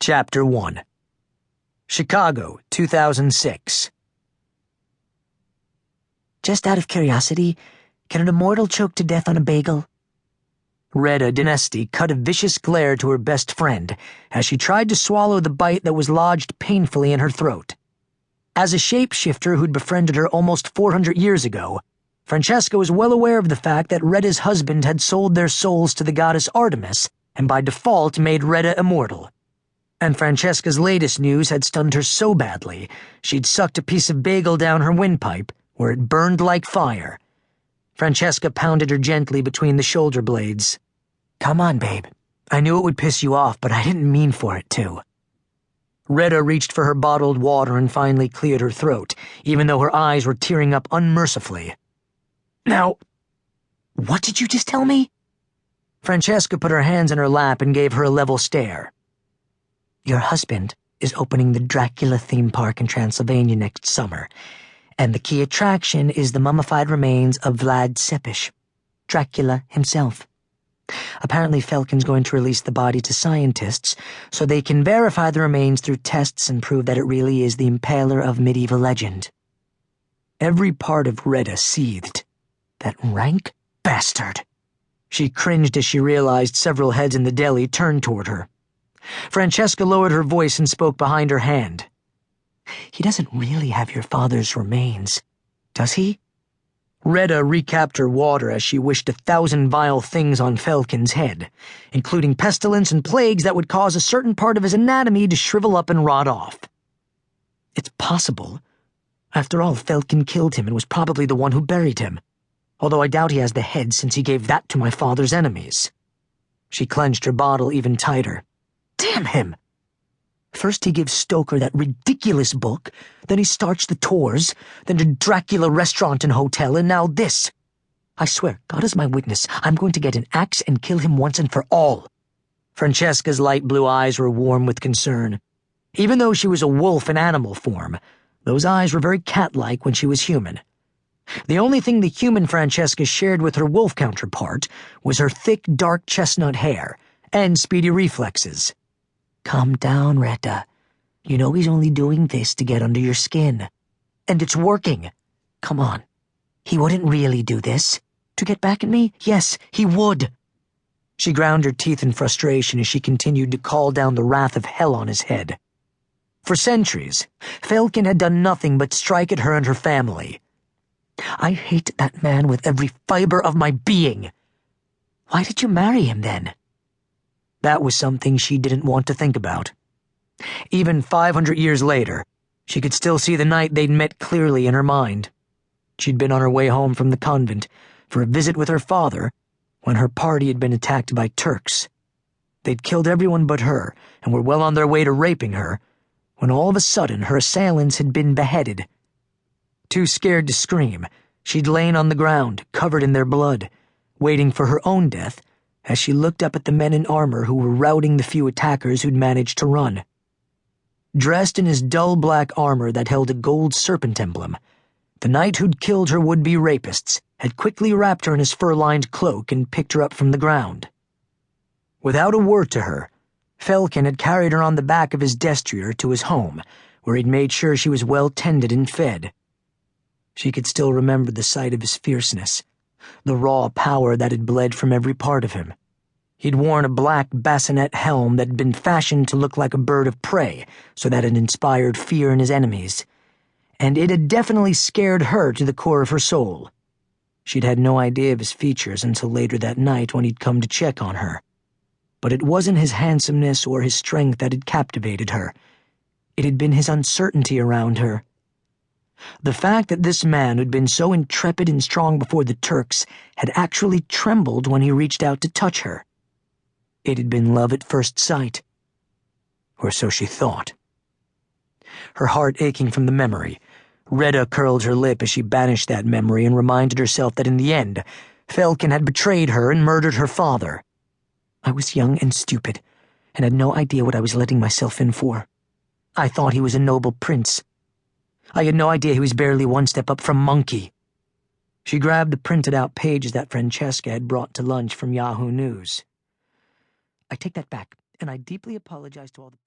Chapter 1. Chicago, 2006. Just out of curiosity, can an immortal choke to death on a bagel? Velkan Danesti cut a vicious glare to her best friend as she tried to swallow the bite that was lodged painfully in her throat. As a shapeshifter who'd befriended her almost 400 years ago, Francesca was well aware of the fact that Retta's husband had sold their souls to the goddess Artemis and by default made Retta immortal. And Francesca's latest news had stunned her so badly, she'd sucked a piece of bagel down her windpipe, where it burned like fire. Francesca pounded her gently between the shoulder blades. Come on, babe. I knew it would piss you off, but I didn't mean for it to. Retta reached for her bottled water and finally cleared her throat, even though her eyes were tearing up unmercifully. Now, what did you just tell me? Francesca put her hands in her lap and gave her a level stare. Your husband is opening the Dracula theme park in Transylvania next summer, and the key attraction is the mummified remains of Vlad Tepes, Dracula himself. Apparently Velkan's going to release the body to scientists so they can verify the remains through tests and prove that it really is the impaler of medieval legend. Every part of Retta seethed. That rank bastard. She cringed as she realized several heads in the deli turned toward her. Francesca lowered her voice and spoke behind her hand. He doesn't really have your father's remains, does he? Retta recapped her water as she wished 1,000 vile things on Velkan's head, including pestilence and plagues that would cause a certain part of his anatomy to shrivel up and rot off. It's possible. After all, Velkan killed him and was probably the one who buried him, although I doubt he has the head since he gave that to my father's enemies. She clenched her bottle even tighter. Damn him! First he gives Stoker that ridiculous book, then he starts the tours, then the Dracula restaurant and hotel, and now this. I swear, God is my witness, I'm going to get an axe and kill him once and for all. Francesca's light blue eyes were warm with concern. Even though she was a wolf in animal form, those eyes were very cat-like when she was human. The only thing the human Francesca shared with her wolf counterpart was her thick, dark chestnut hair and speedy reflexes. Calm down, Retta. You know he's only doing this to get under your skin. And it's working. Come on. He wouldn't really do this. To get back at me? Yes, he would. She ground her teeth in frustration as she continued to call down the wrath of hell on his head. For centuries, Velkan had done nothing but strike at her and her family. I hate that man with every fiber of my being. Why did you marry him then? That was something she didn't want to think about. Even 500 years later, she could still see the night they'd met clearly in her mind. She'd been on her way home from the convent for a visit with her father when her party had been attacked by Turks. They'd killed everyone but her and were well on their way to raping her when all of a sudden her assailants had been beheaded. Too scared to scream, she'd lain on the ground, covered in their blood, waiting for her own death as she looked up at the men in armor who were routing the few attackers who'd managed to run. Dressed in his dull black armor that held a gold serpent emblem, the knight who'd killed her would-be rapists had quickly wrapped her in his fur-lined cloak and picked her up from the ground. Without a word to her, Velkan had carried her on the back of his destrier to his home, where he'd made sure she was well tended and fed. She could still remember the sight of his fierceness, the raw power that had bled from every part of him. He'd worn a black bassinet helm that had been fashioned to look like a bird of prey, so that it inspired fear in his enemies. And it had definitely scared her to the core of her soul. She'd had no idea of his features until later that night when he'd come to check on her. But it wasn't his handsomeness or his strength that had captivated her. It had been his uncertainty around her. The fact that this man who'd been so intrepid and strong before the Turks had actually trembled when he reached out to touch her. It had been love at first sight. Or so she thought. Her heart aching from the memory, Retta curled her lip as she banished that memory and reminded herself that in the end, Velkan had betrayed her and murdered her father. I was young and stupid, and had no idea what I was letting myself in for. I thought he was a noble prince. I had no idea he was barely one step up from monkey. She grabbed the printed-out pages that Francesca had brought to lunch from Yahoo News. I take that back, and I deeply apologize to all the